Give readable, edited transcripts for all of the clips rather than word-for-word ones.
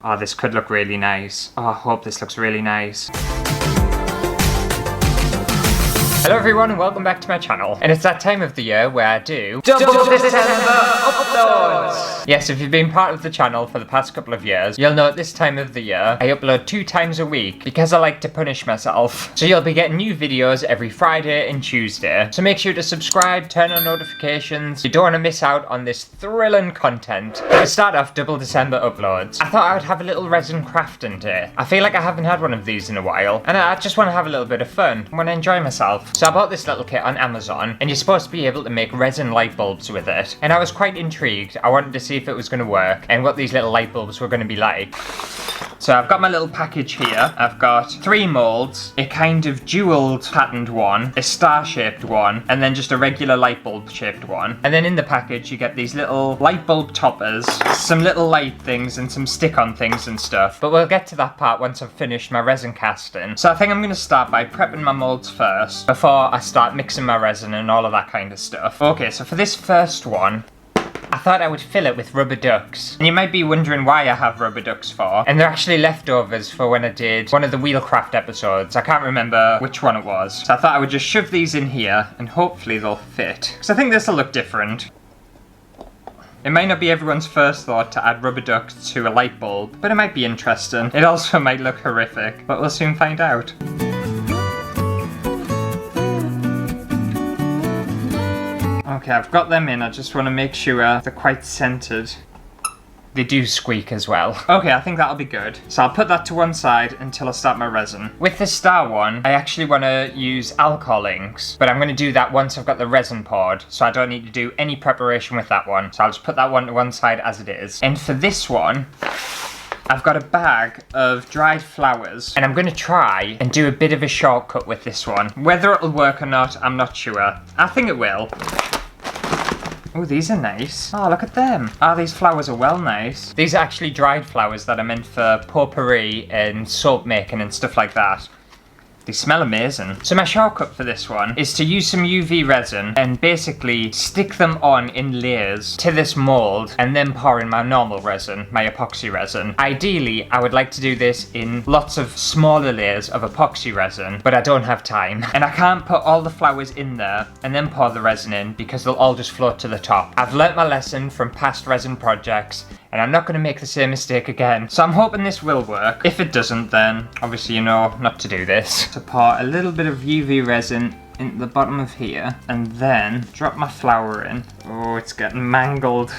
Oh, this could look really nice. Oh, I hope this looks really nice. Hello everyone and welcome back to my channel. And it's that time of the year where I do Double December uploads! Yes, if you've been part of the channel for the past couple of years, you'll know at this time of the year, I upload 2 times a week because I like to punish myself. So you'll be getting new videos every Friday and Tuesday. So make sure to subscribe, turn on notifications. You don't want to miss out on this thrilling content. To start off Double December uploads, I thought I would have a little resin crafting day. I feel like I haven't had one of these in a while, and I just want to have a little bit of fun. I want to enjoy myself. So I bought this little kit on Amazon, and you're supposed to be able to make resin light bulbs with it. And I was quite intrigued. I wanted to see if it was going to work and what these little light bulbs were going to be like. So I've got my little package here. I've got 3 molds, a kind of jeweled patterned one, a star-shaped one, and then just a regular light bulb shaped one. And then in the package you get these little light bulb toppers, some little light things and some stick-on things and stuff. But we'll get to that part once I've finished my resin casting. So I think I'm going to start by prepping my molds first before I start mixing my resin and all of that kind of stuff. Okay, so for this first one, I thought I would fill it with rubber ducks. And you might be wondering why I have rubber ducks for. And they're actually leftovers for when I did one of the Wheelcraft episodes. I can't remember which one it was. So I thought I would just shove these in here and hopefully they'll fit. Because I think this will look different. It might not be everyone's first thought to add rubber ducks to a light bulb, but it might be interesting. It also might look horrific, but we'll soon find out. Okay, I've got them in. I just want to make sure they're quite centered. They do squeak as well. Okay, I think that'll be good. So I'll put that to one side until I start my resin. With the star one, I actually want to use alcohol inks, but I'm going to do that once I've got the resin poured, so I don't need to do any preparation with that one. So I'll just put that one to one side as it is. And for this one, I've got a bag of dried flowers, and I'm going to try and do a bit of a shortcut with this one. Whether it'll work or not, I'm not sure. I think it will. Oh, these are nice. Oh, look at them. Oh, these flowers are well nice. These are actually dried flowers that are meant for potpourri and soap making and stuff like that. They smell amazing. So my shortcut for this one is to use some UV resin and basically stick them on in layers to this mold and then pour in my normal resin, my epoxy resin. Ideally, I would like to do this in lots of smaller layers of epoxy resin, but I don't have time. And I can't put all the flowers in there and then pour the resin in because they'll all just float to the top. I've learnt my lesson from past resin projects, and I'm not going to make the same mistake again. So I'm hoping this will work. If it doesn't, then obviously you know not to do this. To pour a little bit of UV resin in the bottom of here, and then drop my flower in. Oh, it's getting mangled.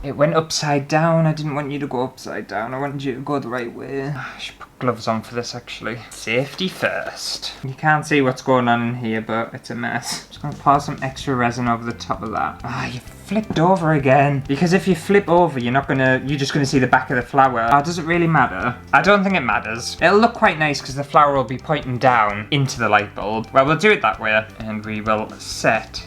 It went upside down. I didn't want you to go upside down. I wanted you to go the right way. I should put gloves on for this actually. Safety first. You can't see what's going on in here, but it's a mess. Just gonna pour some extra resin over the top of that. Ah, you flipped over again. Because if you flip over, you're just gonna see the back of the flower. Oh, does it really matter? I don't think it matters. It'll look quite nice because the flower will be pointing down into the light bulb. Well, we'll do it that way, and we will set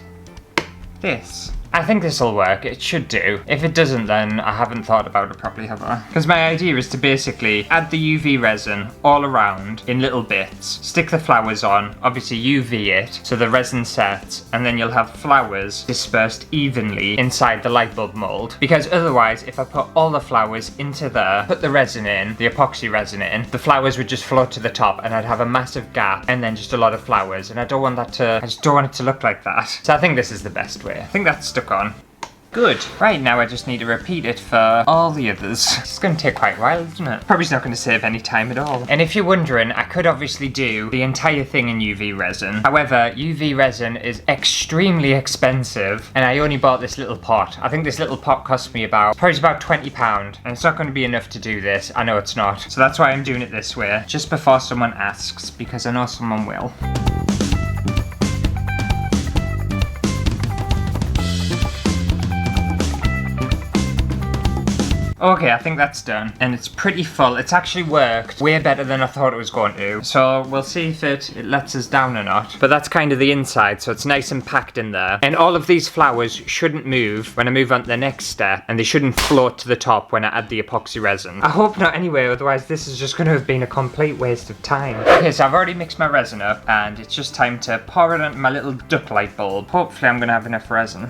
this. I think this will work. It should do. If it doesn't, then I haven't thought about it properly, have I? Because my idea is to basically add the UV resin all around in little bits, stick the flowers on, obviously UV it so the resin sets, and then you'll have flowers dispersed evenly inside the light bulb mold. Because otherwise, if I put all the flowers into there, put the resin in, the epoxy resin in, the flowers would just float to the top and I'd have a massive gap and then just a lot of flowers, and I just don't want it to look like that. So I think this is the best way. I think that's stuck on. Good. Right, now I just need to repeat it for all the others. It's going to take quite a while, isn't it? Probably not going to save any time at all. And if you're wondering, I could obviously do the entire thing in UV resin. However, UV resin is extremely expensive, and I only bought this little pot. I think this little pot cost me probably about £20, and it's not going to be enough to do this. I know it's not. So that's why I'm doing it this way, just before someone asks, because I know someone will. Okay, I think that's done, and it's pretty full. It's actually worked way better than I thought it was going to. So we'll see if it lets us down or not. But that's kind of the inside, so it's nice and packed in there. And all of these flowers shouldn't move when I move on to the next step, and they shouldn't float to the top when I add the epoxy resin. I hope not anyway, otherwise this is just going to have been a complete waste of time. Okay, so I've already mixed my resin up, and it's just time to pour it onto my little duck light bulb. Hopefully I'm going to have enough resin.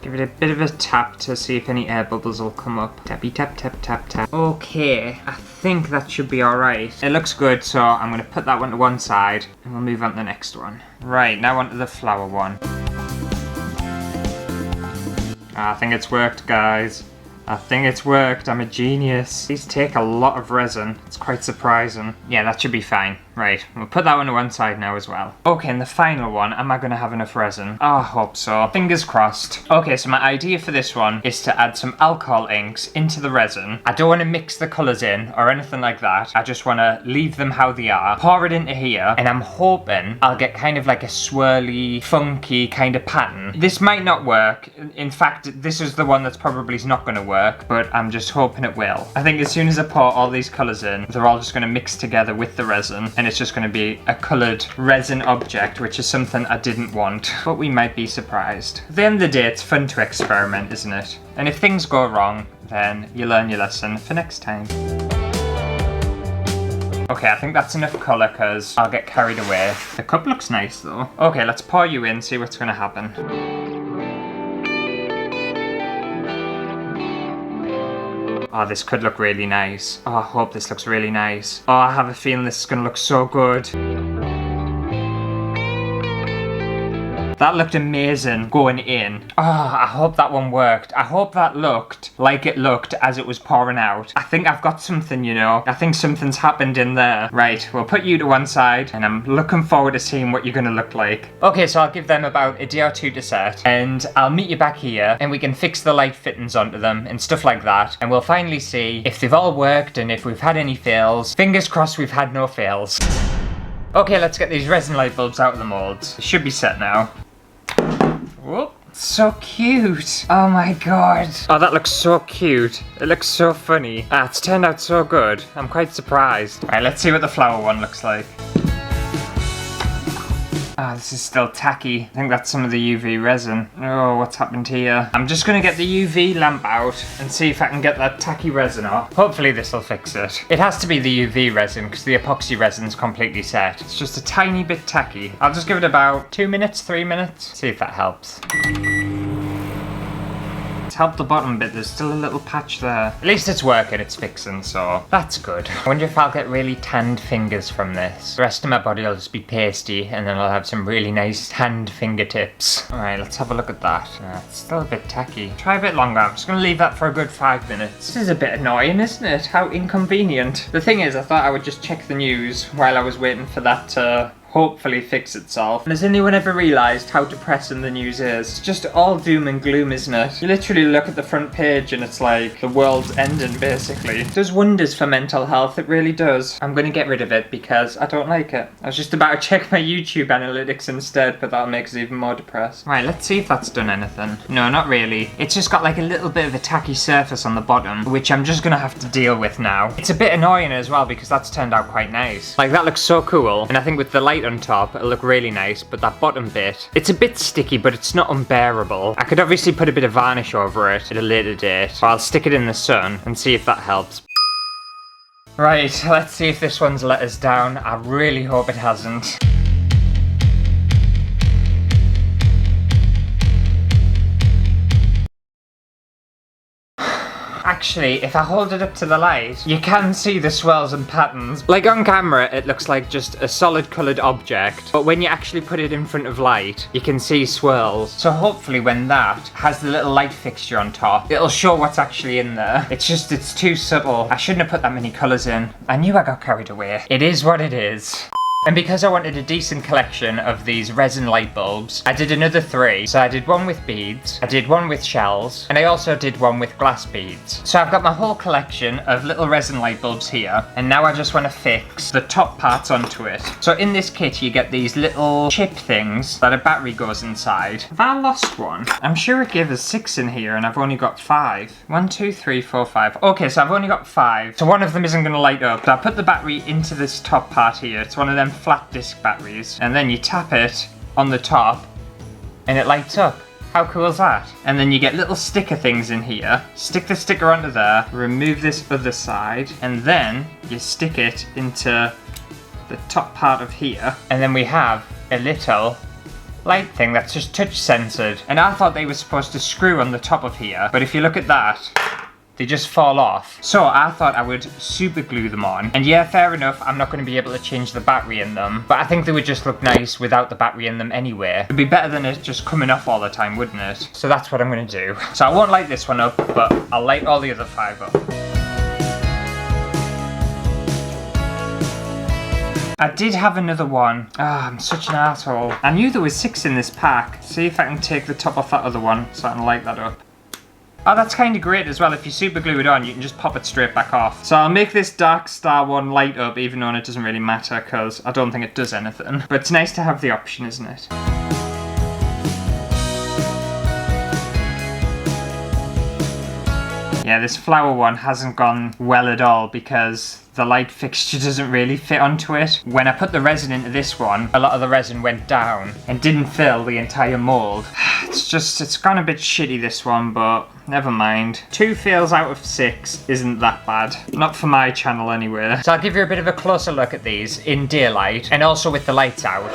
Give it it a bit of a tap to see if any air bubbles will come up. Tappy tap tap tap tap. Okay, I think that should be alright. It looks good, so I'm going to put that one to one side and we'll move on to the next one. Right, now on to the flower one. I think it's worked, guys. I think it's worked. I'm a genius. These take a lot of resin. It's quite surprising. Yeah, that should be fine. Right, we'll put that one to one side now as well. Okay, and the final one, am I going to have enough resin? Oh, I hope so. Fingers crossed. Okay, so my idea for this one is to add some alcohol inks into the resin. I don't want to mix the colours in or anything like that. I just want to leave them how they are, pour it into here, and I'm hoping I'll get kind of like a swirly, funky kind of pattern. This might not work. In fact, this is the one that's probably not going to work, but I'm just hoping it will. I think as soon as I pour all these colours in, they're all just going to mix together with the resin, and it's just going to be a coloured resin object, which is something I didn't want, but we might be surprised. At the end of the day, it's fun to experiment, isn't it? And if things go wrong, then you learn your lesson for next time. Okay, I think that's enough colour because I'll get carried away. The cup looks nice though. Okay, let's pour you in, see what's going to happen. Oh, this could look really nice. Oh, I hope this looks really nice. Oh, I have a feeling this is going to look so good. That looked amazing going in. Oh, I hope that one worked. I hope that looked like it looked as it was pouring out. I think I've got something, you know. I think something's happened in there. Right, we'll put you to one side and I'm looking forward to seeing what you're going to look like. Okay, so I'll give them about a day or two to set and I'll meet you back here and we can fix the light fittings onto them and stuff like that. And we'll finally see if they've all worked and if we've had any fails. Fingers crossed we've had no fails. Okay, let's get these resin light bulbs out of the molds. They should be set now. Whoop. So cute. Oh my god. Oh, that looks so cute. It looks so funny. Ah, it's turned out so good. I'm quite surprised. Alright, let's see what the flower one looks like. Ah, this is still tacky. I think that's some of the UV resin. Oh, what's happened here? I'm just gonna get the UV lamp out and see if I can get that tacky resin off. Hopefully this will fix it. It has to be the UV resin because the epoxy resin's completely set. It's just a tiny bit tacky. I'll just give it about 2 minutes, 3 minutes. See if that helps. It's helped the bottom bit, there's still a little patch there. At least it's working, it's fixing, so that's good. I wonder if I'll get really tanned fingers from this. The rest of my body will just be pasty and then I'll have some really nice tanned fingertips. Alright, let's have a look at that. It's still a bit tacky. Try a bit longer, I'm just gonna leave that for a good 5 minutes. This is a bit annoying, isn't it? How inconvenient. The thing is, I thought I would just check the news while I was waiting for that to hopefully fix itself. And has anyone ever realised how depressing the news is? It's just all doom and gloom, isn't it? You literally look at the front page and it's like the world's ending, basically. It does wonders for mental health, it really does. I'm gonna get rid of it because I don't like it. I was just about to check my YouTube analytics instead, but that'll make us even more depressed. Right, let's see if that's done anything. No, not really. It's just got like a little bit of a tacky surface on the bottom, which I'm just gonna have to deal with now. It's a bit annoying as well because that's turned out quite nice. Like, that looks so cool, and I think with the light on top it'll look really nice, but that bottom bit, it's a bit sticky, but it's not unbearable. I could obviously put a bit of varnish over it at a later date, or I'll stick it in the sun and see if that helps. Right, let's see if this one's let us down. I really hope it hasn't. Actually, if I hold it up to the light, you can see the swirls and patterns. Like on camera, it looks like just a solid coloured object, but when you actually put it in front of light, you can see swirls. So hopefully when that has the little light fixture on top, it'll show what's actually in there. It's just, it's too subtle. I shouldn't have put that many colours in. I knew I got carried away. It is what it is. And because I wanted a decent collection of these resin light bulbs, I did another 3. So I did one with beads, I did one with shells, and I also did one with glass beads. So I've got my whole collection of little resin light bulbs here, and now I just want to fix the top parts onto it. So in this kit you get these little chip things that a battery goes inside. Have I lost one? I'm sure it gave us 6 in here and I've only got 5. 1, 2, 3, 4, 5. Okay, so I've only got 5. So one of them isn't going to light up. So I put the battery into this top part here. It's one of them flat disc batteries, and then you tap it on the top and it lights up. How cool is that? And then you get little sticker things in here. Stick the sticker onto there, remove this other side, and then you stick it into the top part of here, and then we have a little light thing that's just touch censored. And I thought they were supposed to screw on the top of here, but if you look at that, they just fall off. So I thought I would super glue them on. And yeah, fair enough, I'm not going to be able to change the battery in them, but I think they would just look nice without the battery in them anyway. It'd be better than it just coming off all the time, wouldn't it? So that's what I'm going to do. So I won't light this one up, but I'll light all the other 5 up. I did have another one. I'm such an asshole. I knew there was 6 in this pack. See if I can take the top off that other one so I can light that up. Oh, that's kind of great as well. If you super glue it on, you can just pop it straight back off. So I'll make this Dark Star one light up, even though it doesn't really matter, because I don't think it does anything. But it's nice to have the option, isn't it? Yeah, this flower one hasn't gone well at all because the light fixture doesn't really fit onto it. When I put the resin into this one, a lot of the resin went down and didn't fill the entire mold. It's gone a bit shitty, this one, but never mind. 2 fails out of 6 isn't that bad. Not for my channel anyway. So I'll give you a bit of a closer look at these in daylight and also with the lights out.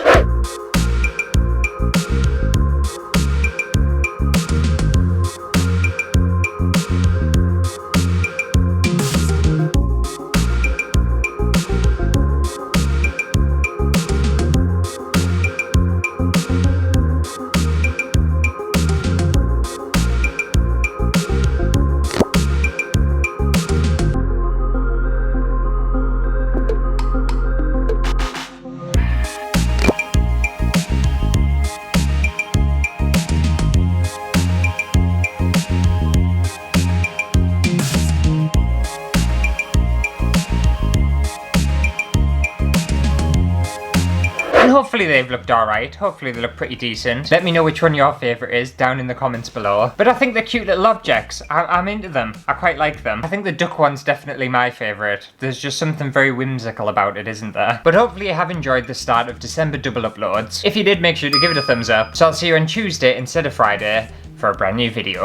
Hopefully they've looked alright, hopefully they look pretty decent. Let me know which one your favourite is down in the comments below. But I think they're cute little objects, I'm into them, I quite like them. I think the duck one's definitely my favourite. There's just something very whimsical about it, isn't there? But hopefully you have enjoyed the start of December double uploads. If you did, make sure to give it a thumbs up. So I'll see you on Tuesday instead of Friday for a brand new video.